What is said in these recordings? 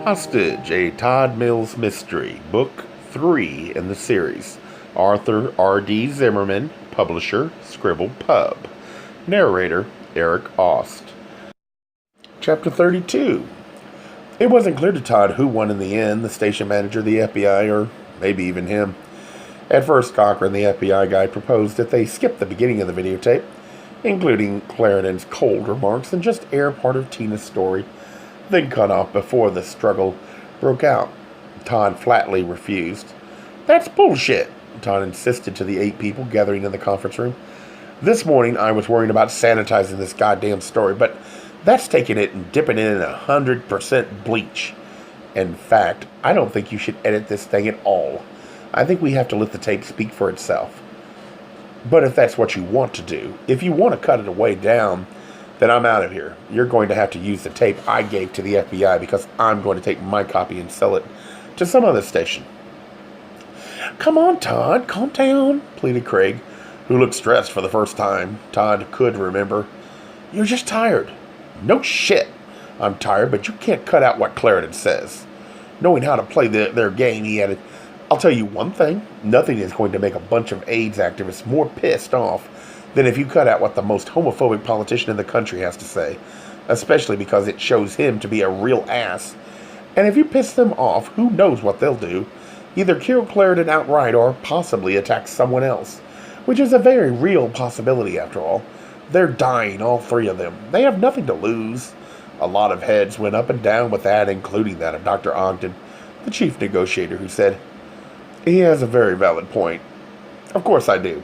Hostage, a Todd Mills mystery, book 3 in the series. Author R.D. Zimmerman, publisher Scribble Pub. Narrator Eric Aust. Chapter 32. It wasn't clear to Todd who won in the end, the station manager, the FBI, or maybe even him. At first, Cochran, the FBI guy, proposed that they skip the beginning of the videotape, including Clarendon's cold remarks, and just air part of Tina's story, then cut off before the struggle broke out. Todd flatly refused. "That's bullshit," Todd insisted to the 8 people gathering in the conference room. "This morning I was worrying about sanitizing this goddamn story, but that's taking it and dipping it in 100% bleach. In fact, I don't think you should edit this thing at all. I think we have to let the tape speak for itself. But if that's what you want to do, if you want to cut it way down, then I'm out of here. You're going to have to use the tape I gave to the FBI because I'm going to take my copy and sell it to some other station." "Come on, Todd, calm down," pleaded Craig, who looked stressed for the first time Todd could remember. "You're just tired." "No shit. I'm tired, but you can't cut out what Clarendon says." Knowing how to play their game, he added, "I'll tell you one thing. Nothing is going to make a bunch of AIDS activists more pissed off than if you cut out what the most homophobic politician in the country has to say, especially because it shows him to be a real ass. And if you piss them off, who knows what they'll do? Either kill Clarendon outright or possibly attack someone else, which is a very real possibility after all. They're dying, all 3 of them. They have nothing to lose." A lot of heads went up and down with that, including that of Dr. Ogden, the chief negotiator, who said, "He has a very valid point." "Of course I do,"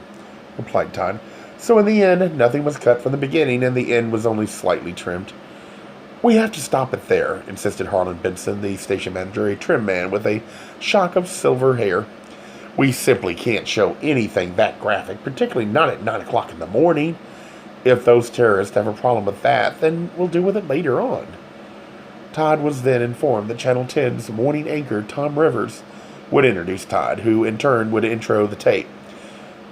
replied Todd. So in the end, nothing was cut from the beginning, and the end was only slightly trimmed. "We have to stop it there," insisted Harlan Benson, the station manager, a trim man with a shock of silver hair. "We simply can't show anything that graphic, particularly not at 9 o'clock in the morning. If those terrorists have a problem with that, then we'll deal with it later on." Todd was then informed that Channel 10's morning anchor, Tom Rivers, would introduce Todd, who in turn would intro the tape.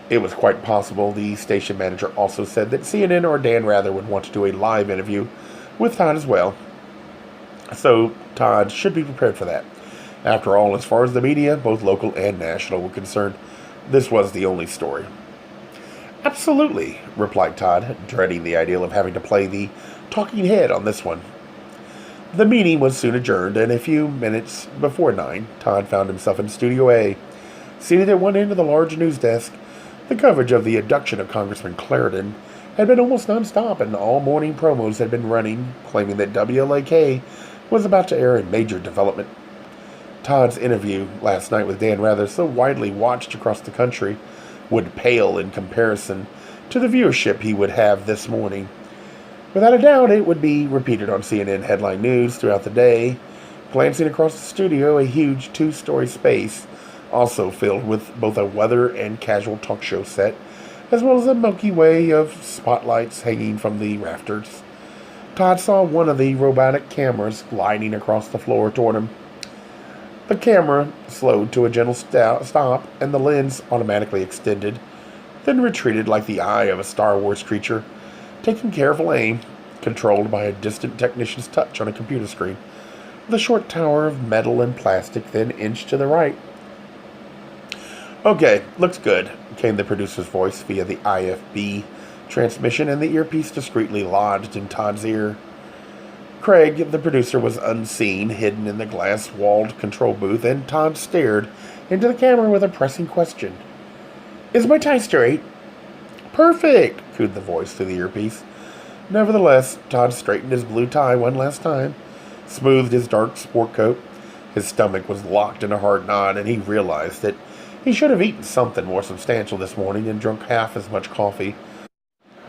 It was quite possible, the station manager also said, that CNN or Dan Rather would want to do a live interview with Todd as well. So Todd should be prepared for that. After all, as far as the media, both local and national, were concerned, this was the only story. "Absolutely," replied Todd, dreading the idea of having to play the talking head on this one. The meeting was soon adjourned, and a few minutes before 9, Todd found himself in Studio A. Seated at one end of the large news desk, the coverage of the abduction of Congressman Clarendon had been almost nonstop, and all morning promos had been running, claiming that WLAK was about to air a major development. Todd's interview last night with Dan Rather, so widely watched across the country, would pale in comparison to the viewership he would have this morning. Without a doubt, it would be repeated on CNN headline news throughout the day. Glancing across the studio, a huge 2-story space, also filled with both a weather and casual talk show set, as well as a Milky Way of spotlights hanging from the rafters. Todd saw one of the robotic cameras gliding across the floor toward him. The camera slowed to a gentle stop, and the lens automatically extended, then retreated like the eye of a Star Wars creature, taking careful aim, controlled by a distant technician's touch on a computer screen. The short tower of metal and plastic then inched to the right. "Okay, looks good," came the producer's voice via the IFB transmission, and the earpiece discreetly lodged in Todd's ear. Craig, the producer, was unseen, hidden in the glass-walled control booth, and Todd stared into the camera with a pressing question. "Is my tie straight?" "Perfect," cooed the voice through the earpiece. Nevertheless, Todd straightened his blue tie one last time, smoothed his dark sport coat. His stomach was locked in a hard knot, and he realized that he should have eaten something more substantial this morning and drunk half as much coffee.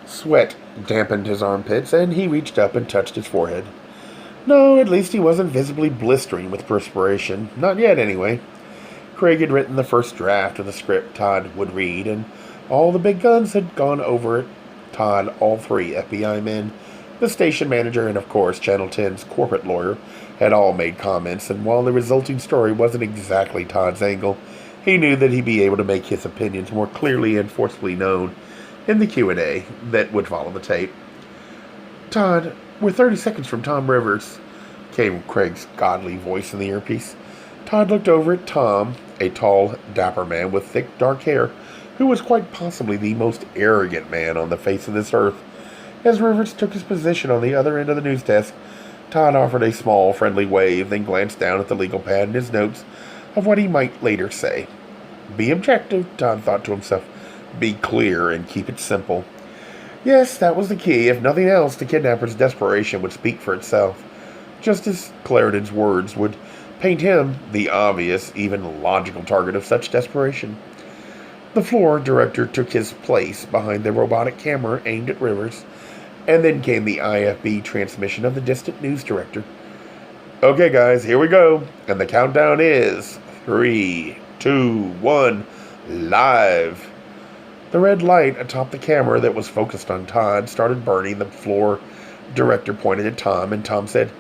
Sweat dampened his armpits, and he reached up and touched his forehead. No, at least he wasn't visibly blistering with perspiration. Not yet, anyway. Craig had written the first draft of the script Todd would read, and all the big guns had gone over it. Todd, all 3 FBI men, the station manager, and of course Channel 10's corporate lawyer had all made comments, and while the resulting story wasn't exactly Todd's angle, he knew that he'd be able to make his opinions more clearly and forcefully known in the Q&A that would follow the tape. "Todd, we're 30 seconds from Tom Rivers. came Craig's godly voice in the earpiece. Todd looked over at Tom, a tall, dapper man with thick, dark hair, who was quite possibly the most arrogant man on the face of this earth. As Rivers took his position on the other end of the news desk, Todd offered a small, friendly wave, then glanced down at the legal pad and his notes of what he might later say. Be objective, Todd thought to himself. Be clear and keep it simple. Yes, that was the key. If nothing else, the kidnapper's desperation would speak for itself, just as Clarendon's words would paint him the obvious, even logical target of such desperation. The floor director took his place behind the robotic camera aimed at Rivers, and then came the IFB transmission of the distant news director. Okay, guys, here we go. And the countdown is 3, 2, 1, live. The red light atop the camera that was focused on Todd started burning. The floor director pointed at Tom, and Tom said,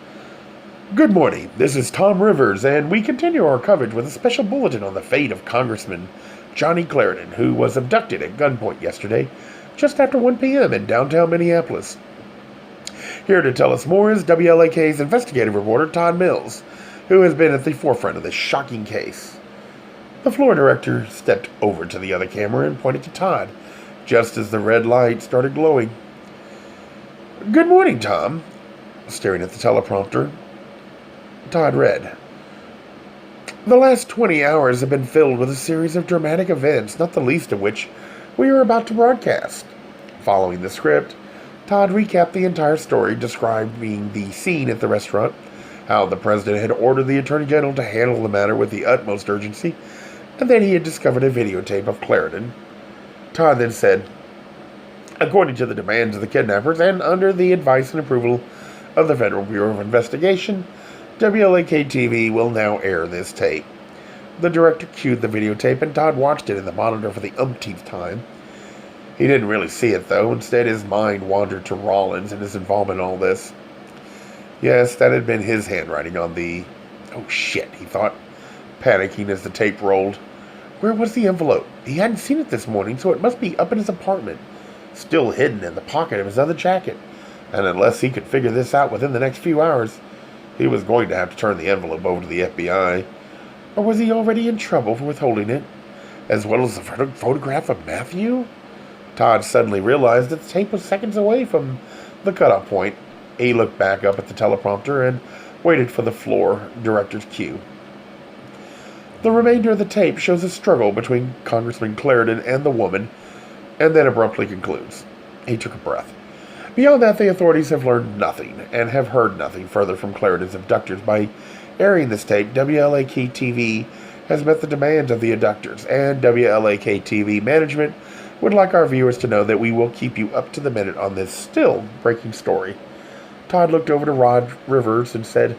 Good morning, this is Tom Rivers, and we continue our coverage with a special bulletin on the fate of Congressman Johnny Clarendon, who was abducted at gunpoint yesterday, just after 1 p.m. in downtown Minneapolis. Here to tell us more is WLAK's investigative reporter, Todd Mills, who has been at the forefront of this shocking case. The floor director stepped over to the other camera and pointed to Todd, just as the red light started glowing. Good morning, Tom. Staring at the teleprompter, Todd read. The last 20 hours have been filled with a series of dramatic events, not the least of which we are about to broadcast. Following the script, Todd recapped the entire story, describing the scene at the restaurant, how the president had ordered the attorney general to handle the matter with the utmost urgency, and then he had discovered a videotape of Clarendon. Todd then said, According to the demands of the kidnappers and under the advice and approval of the Federal Bureau of Investigation, WLAK-TV will now air this tape. The director cued the videotape, and Todd watched it in the monitor for the umpteenth time. He didn't really see it, though. Instead, his mind wandered to Rawlins and his involvement in all this. Yes, that had been his handwriting on the... Oh, shit, he thought, panicking as the tape rolled. Where was the envelope? He hadn't seen it this morning, so it must be up in his apartment, still hidden in the pocket of his other jacket. And unless he could figure this out within the next few hours, he was going to have to turn the envelope over to the FBI. Or was he already in trouble for withholding it, as well as the photograph of Matthew? Todd suddenly realized that the tape was seconds away from the cutoff point. He looked back up at the teleprompter and waited for the floor director's cue. The remainder of the tape shows a struggle between Congressman Clarendon and the woman, and then abruptly concludes. He took a breath. Beyond that, the authorities have learned nothing and have heard nothing further from Clarendon's abductors. By airing this tape, WLAK-TV has met the demands of the abductors, and WLAK-TV management would like our viewers to know that we will keep you up to the minute on this still breaking story. Todd looked over to Rod Rivers and said,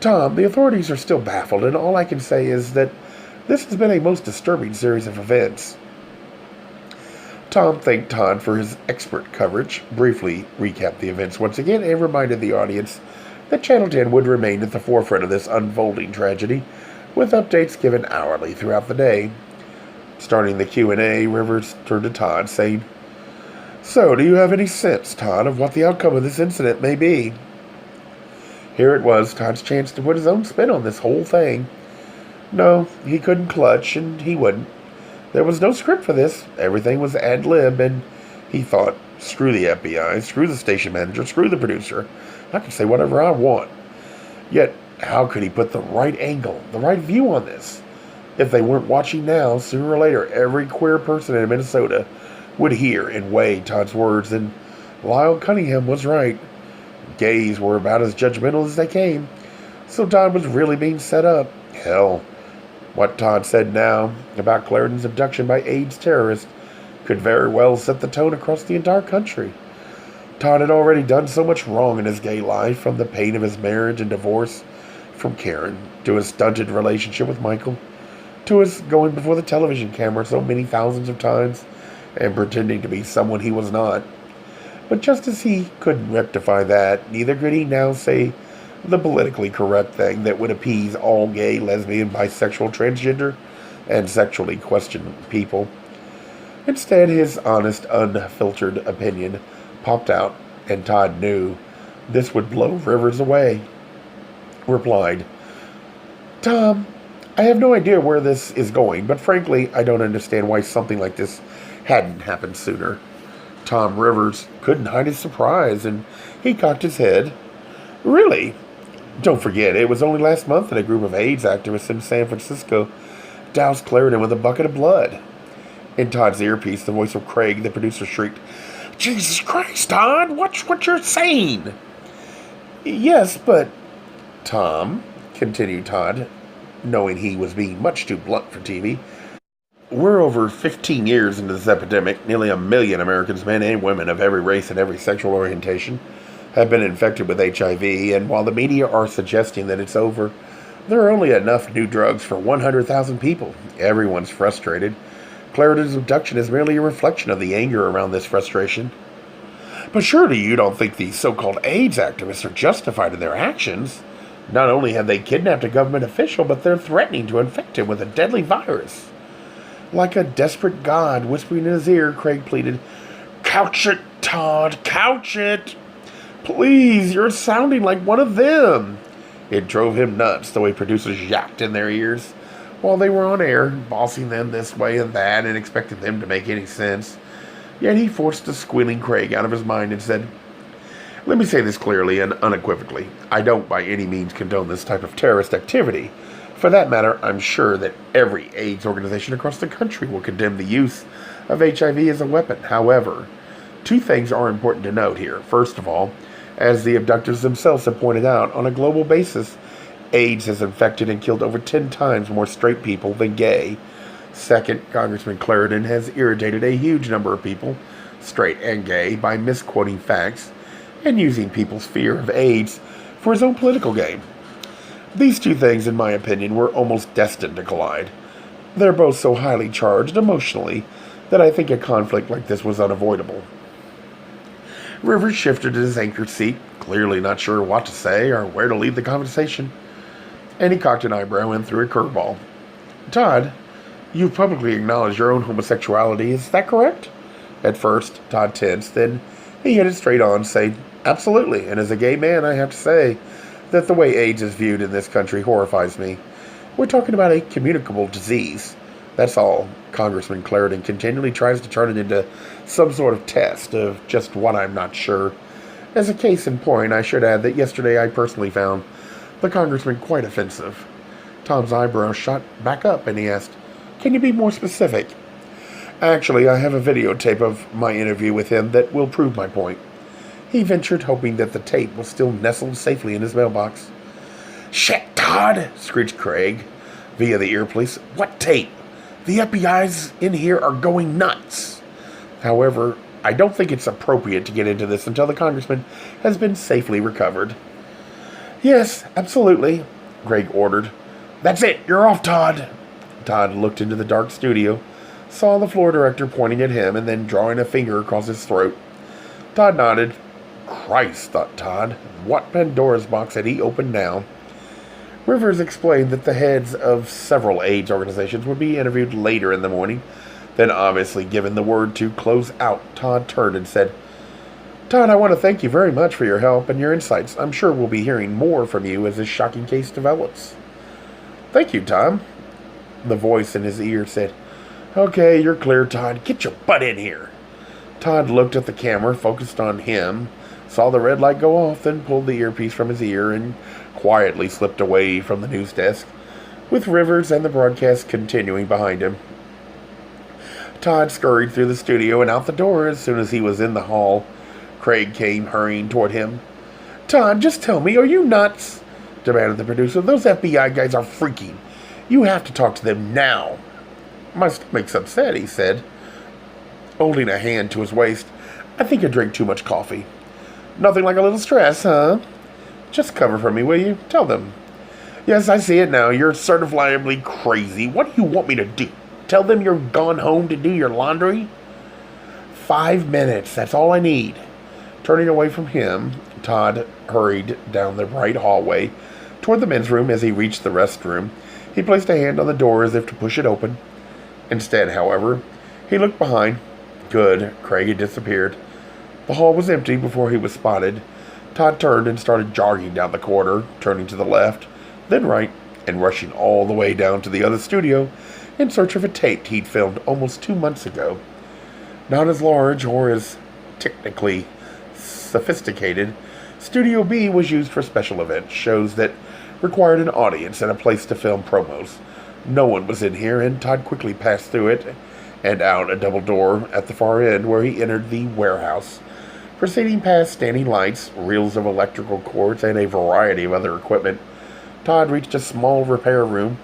Tom, the authorities are still baffled, and all I can say is that this has been a most disturbing series of events. Tom thanked Todd for his expert coverage, briefly recapped the events once again, and reminded the audience that Channel 10 would remain at the forefront of this unfolding tragedy, with updates given hourly throughout the day. Starting the Q&A, Rivers turned to Todd, saying, So, do you have any sense, Todd, of what the outcome of this incident may be? Here it was, Todd's chance to put his own spin on this whole thing. No, he couldn't clutch, and he wouldn't. There was no script for this. Everything was ad-lib, and he thought, screw the FBI, screw the station manager, screw the producer. I can say whatever I want. Yet, how could he put the right angle, the right view on this? If they weren't watching now, sooner or later, every queer person in Minnesota would hear and weigh Todd's words, and Lyle Cunningham was right. Gays were about as judgmental as they came, so Todd was really being set up. Hell, what Todd said now about Clarendon's abduction by AIDS terrorists could very well set the tone across the entire country. Todd had already done so much wrong in his gay life, from the pain of his marriage and divorce from Karen, to his stunted relationship with Michael, to his going before the television camera so many thousands of times and pretending to be someone he was not. But just as he couldn't rectify that, neither could he now say the politically correct thing that would appease all gay, lesbian, bisexual, transgender, and sexually questioned people. Instead, his honest, unfiltered opinion popped out, and Todd knew this would blow Rivers away. replied, "Tom, I have no idea where this is going, but frankly, I don't understand why something like this hadn't happened sooner." Tom Rivers couldn't hide his surprise, and he cocked his head. "Really? Don't forget, it was only last month that a group of AIDS activists in San Francisco doused Clarendon with a bucket of blood." In Todd's earpiece, the voice of Craig, the producer, shrieked, "Jesus Christ, Todd! Watch what you're saying!" "Yes, but..." "Tom," continued Todd, knowing he was being much too blunt for TV, "we're over 15 years into this epidemic. Nearly 1 million Americans, men and women of every race and every sexual orientation, have been infected with HIV, and while the media are suggesting that it's over, there are only enough new drugs for 100,000 people. Everyone's frustrated. Clarendon's abduction is merely a reflection of the anger around this frustration." "But surely you don't think these so-called AIDS activists are justified in their actions? Not only have they kidnapped a government official, but they're threatening to infect him with a deadly virus." Like a desperate god whispering in his ear, Craig pleaded, "Couch it, Todd, couch it! Please, you're sounding like one of them." It drove him nuts the way producers yapped in their ears while they were on air, bossing them this way and that and expecting them to make any sense. Yet he forced the squealing Craig out of his mind and said, "Let me say this clearly and unequivocally. I don't by any means condone this type of terrorist activity. For that matter, I'm sure that every AIDS organization across the country will condemn the use of HIV as a weapon. However, two things are important to note here. First of all, as the abductors themselves have pointed out, on a global basis, AIDS has infected and killed over 10 times more straight people than gay. Second, Congressman Clarendon has irritated a huge number of people, straight and gay, by misquoting facts and using people's fear of AIDS for his own political gain. These two things, in my opinion, were almost destined to collide. They're both so highly charged emotionally that I think a conflict like this was unavoidable." Rivers shifted in his anchored seat, clearly not sure what to say or where to lead the conversation, and he cocked an eyebrow and threw a curveball. "Todd, you've publicly acknowledged your own homosexuality, is that correct?" At first, Todd tensed, then he hit it straight on, saying, "Absolutely, and as a gay man, I have to say that the way AIDS is viewed in this country horrifies me. We're talking about a communicable disease. That's all." Congressman Clarendon continually tries to turn it into some sort of test of just what I'm not sure. As a case in point, I should add that yesterday I personally found the congressman quite offensive. Tom's eyebrows shot back up and he asked, "Can you be more specific?" "Actually, I have a videotape of my interview with him that will prove my point," he ventured, hoping that the tape was still nestled safely in his mailbox. "Shit, Todd!" screeched Craig via the earpiece. "What tape? The FBI's in here are going nuts." However, I don't think it's appropriate to get into this until the congressman has been safely recovered. "Yes, absolutely," Craig ordered. "That's it, you're off, Todd." Todd looked into the dark studio, saw the floor director pointing at him and then drawing a finger across his throat. Todd nodded. Christ, thought Todd, what Pandora's box had he opened now? Rivers explained that the heads of several AIDS organizations would be interviewed later in the morning. Then, obviously given the word to close out, Todd turned and said, "Todd, I want to thank you very much for your help and your insights. I'm sure we'll be hearing more from you as this shocking case develops." "Thank you, Tom." The voice in his ear said, "Okay, you're clear, Todd. Get your butt in here." Todd looked at the camera, focused on him, saw the red light go off, then pulled the earpiece from his ear and quietly slipped away from the news desk, with Rivers and the broadcast continuing behind him. Todd scurried through the studio and out the door. As soon as he was in the hall, Craig came hurrying toward him. "Todd, just tell me, are you nuts?" demanded the producer. "Those FBI guys are freaking. You have to talk to them now." "My stomach's upset," he said, holding a hand to his waist. "I think I drank too much coffee." "Nothing like a little stress, huh?" "Just cover for me, will you? Tell them." "Yes, I see it now. You're certifiably crazy. What do you want me to do? Tell them you're gone home to do your laundry?" 5 minutes, that's all I need." Turning away from him, Todd hurried down the bright hallway toward the men's room. As he reached the restroom, he placed a hand on the door as if to push it open. Instead, however, he looked behind. Good, Craig had disappeared. The hall was empty before he was spotted. Todd turned and started jogging down the corridor, turning to the left, then right, and rushing all the way down to the other studio in search of a tape he'd filmed almost 2 months ago. Not as large or as technically sophisticated, Studio B was used for special events, shows that required an audience and a place to film promos. No one was in here, and Todd quickly passed through it and out a double door at the far end where he entered the warehouse. Proceeding past standing lights, reels of electrical cords, and a variety of other equipment, Todd reached a small repair room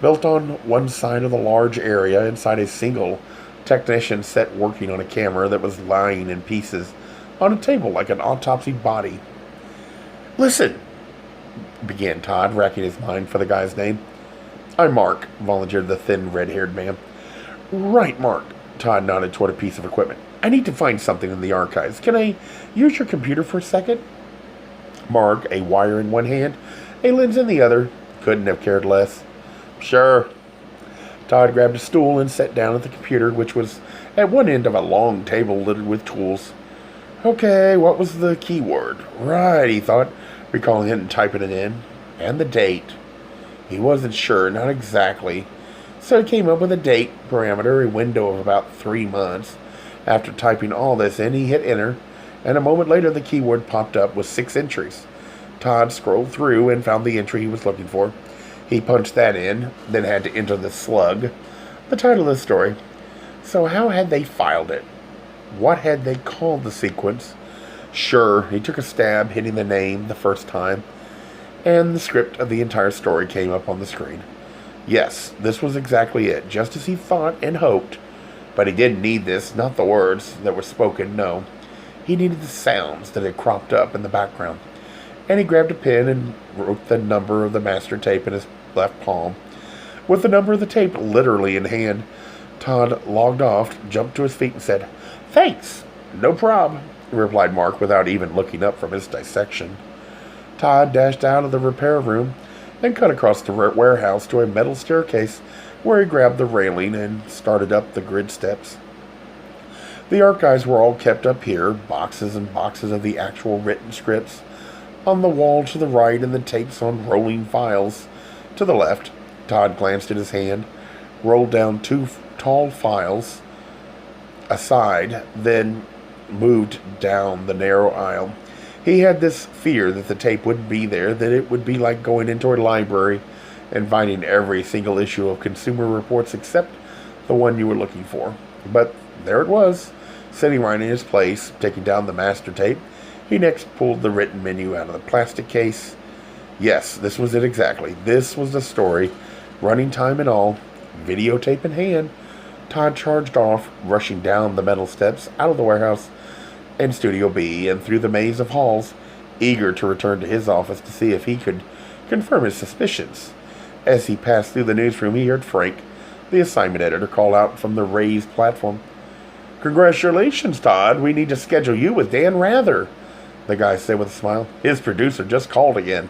built on one side of the large area inside a single technician set working on a camera that was lying in pieces on a table like an autopsy body. "Listen," began Todd, racking his mind for the guy's name. "I'm Mark," volunteered the thin, red-haired man. "Right, Mark." Todd nodded toward a piece of equipment. "I need to find something in the archives. Can I use your computer for a second?" Mark, a wire in one hand, a lens in the other, couldn't have cared less. "Sure." Todd grabbed a stool and sat down at the computer, which was at one end of a long table littered with tools. Okay, what was the keyword? Right, he thought, recalling it and typing it in. And the date. He wasn't sure, not exactly. So he came up with a date parameter, a window of about 3 months. After typing all this in, he hit enter, and a moment later the keyword popped up with 6 entries. Todd scrolled through and found the entry he was looking for. He punched that in, then had to enter the slug, the title of the story. So how had they filed it? What had they called the sequence? Sure, he took a stab, hitting the name the first time, and the script of the entire story came up on the screen. Yes, this was exactly it, just as he thought and hoped. But he didn't need this, not the words that were spoken, no. He needed the sounds that had cropped up in the background. And he grabbed a pen and wrote the number of the master tape in his left palm. With the number of the tape literally in hand, Todd logged off, jumped to his feet, and said, "Thanks." "No prob," replied Mark without even looking up from his dissection. Todd dashed out of the repair room and cut across the warehouse to a metal staircase where he grabbed the railing and started up the grid steps. The archives were all kept up here, boxes and boxes of the actual written scripts on the wall to the right and the tapes on rolling files to the left. Todd glanced at his hand, rolled down 2 tall files aside, then moved down the narrow aisle. He had this fear that the tape wouldn't be there, that it would be like going into a library and finding every single issue of Consumer Reports except the one you were looking for. But there it was, sitting right in his place. Taking down the master tape, he next pulled the written menu out of the plastic case. Yes, this was it exactly. This was the story, running time and all, videotape in hand. Todd charged off, rushing down the metal steps, out of the warehouse and Studio B, and through the maze of halls, eager to return to his office to see if he could confirm his suspicions. As he passed through the newsroom, he heard Frank, the assignment editor, call out from the raised platform, "Congratulations, Todd. We need to schedule you with Dan Rather," the guy said with a smile. "His producer just called again."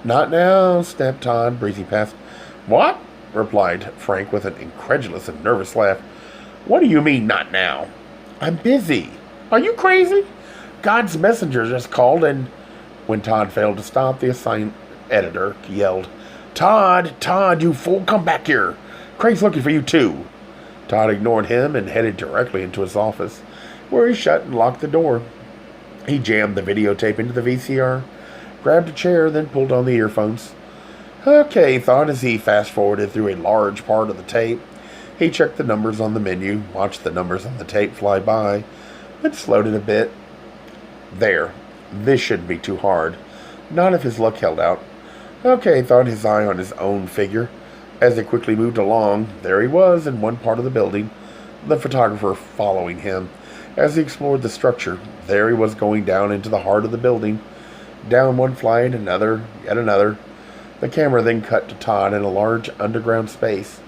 "Not now," snapped Todd, breezing past. "What?" replied Frank with an incredulous and nervous laugh. "What do you mean, not now?" "I'm busy." "Are you crazy? God's messenger just called," and when Todd failed to stop, the assigned editor yelled, Todd, you fool, come back here. Craig's looking for you too." Todd ignored him and headed directly into his office, where he shut and locked the door. He jammed the videotape into the VCR, grabbed a chair, then pulled on the earphones. Okay, he thought as he fast-forwarded through a large part of the tape. He checked the numbers on the menu, watched the numbers on the tape fly by, then slowed it a bit. There. This shouldn't be too hard. Not if his luck held out. Okay, he thought, his eye on his own figure. As they quickly moved along, there he was in one part of the building, the photographer following him. As he explored the structure, there he was going down into the heart of the building. Down one flight, another, yet another. The camera then cut to Todd in a large underground space.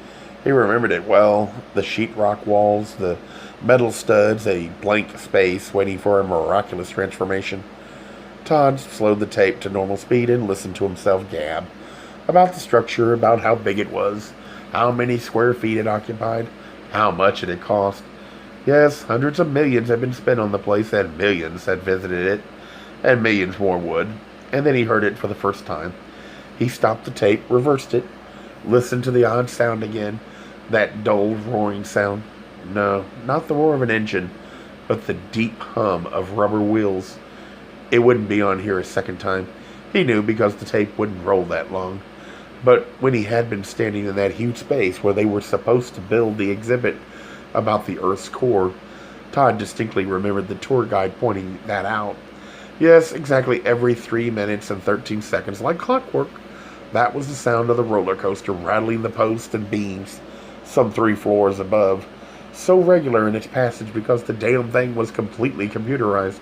He remembered it well. The sheetrock walls, the metal studs, a blank space waiting for a miraculous transformation. Todd slowed the tape to normal speed and listened to himself gab about the structure, about how big it was, how many square feet it occupied, how much it had cost. Yes, hundreds of millions had been spent on the place, and millions had visited it. and millions more would. And then he heard it for the first time. He stopped the tape, reversed it, listened to the odd sound again, that dull roaring sound. No, not the roar of an engine, but the deep hum of rubber wheels. It wouldn't be on here a second time. He knew, because the tape wouldn't roll that long. But when he had been standing in that huge space where they were supposed to build the exhibit about the Earth's core, Todd distinctly remembered the tour guide pointing that out. Yes, exactly every 3 minutes and 13 seconds, like clockwork, that was the sound of the roller coaster rattling the posts and beams, some 3 floors above, so regular in its passage because the damn thing was completely computerized.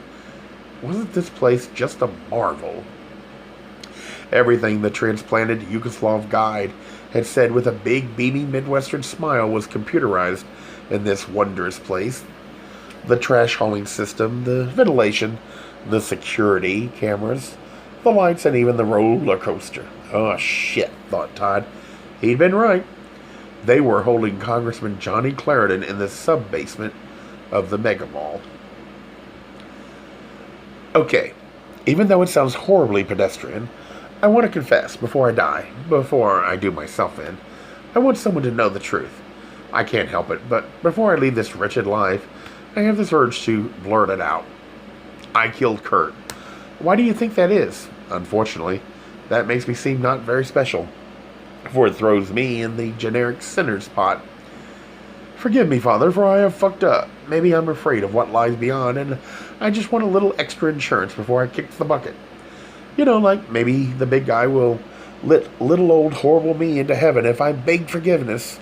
Wasn't this place just a marvel? Everything the transplanted Yugoslav guide had said with a big, beaming Midwestern smile was computerized in this wondrous place. The trash hauling system, the ventilation, the security cameras, the lights, and even the roller coaster. Oh, shit, thought Todd. He'd been right. They were holding Congressman Johnny Clarendon in the sub-basement of the mega mall. Okay, even though it sounds horribly pedestrian, I want to confess before I die, before I do myself in. I want someone to know the truth. I can't help it, but before I leave this wretched life, I have this urge to blurt it out. I killed Kurt. Why do you think that is? Unfortunately, that makes me seem not very special, for it throws me in the generic sinner's pot. Forgive me, Father, for I have fucked up. Maybe I'm afraid of what lies beyond, and I just want a little extra insurance before I kick the bucket. You know, like maybe the big guy will let little old horrible me into heaven if I beg forgiveness.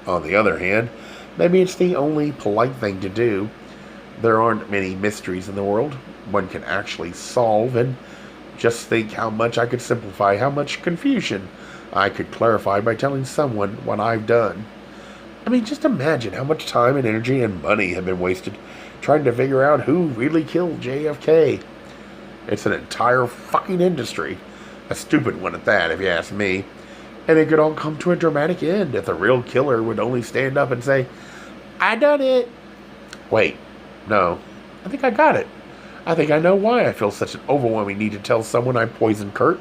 On the other hand, maybe it's the only polite thing to do. There aren't many mysteries in the world one can actually solve, and just think how much I could simplify, how much confusion I could clarify by telling someone what I've done. I mean, just imagine how much time and energy and money have been wasted trying to figure out who really killed JFK. It's an entire fucking industry. A stupid one at that, if you ask me. And it could all come to a dramatic end if the real killer would only stand up and say, I done it. Wait, no. I think I got it. I think I know why I feel such an overwhelming need to tell someone I poisoned Kurt.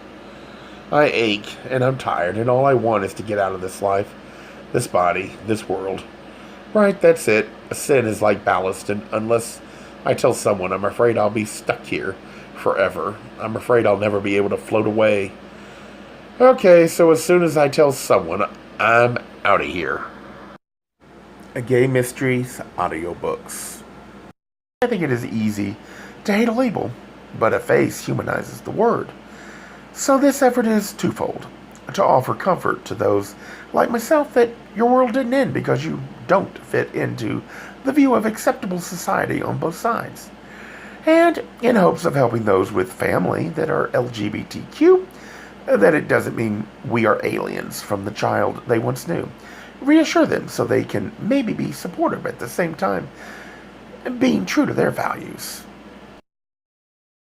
I ache, and I'm tired, and all I want is to get out of this life, this body, this world. Right, that's it. A sin is like ballast, and unless I tell someone, I'm afraid I'll be stuck here forever. I'm afraid I'll never be able to float away. Okay, so as soon as I tell someone, I'm out of here. A Gay Mysteries audiobooks. I think it is easy to hate a label, but a face humanizes the word. So this effort is twofold. To offer comfort to those like myself that your world didn't end because you don't fit into the view of acceptable society on both sides. And in hopes of helping those with family that are LGBTQ, that it doesn't mean we are aliens from the child they once knew. Reassure them so they can maybe be supportive at the same time, being true to their values.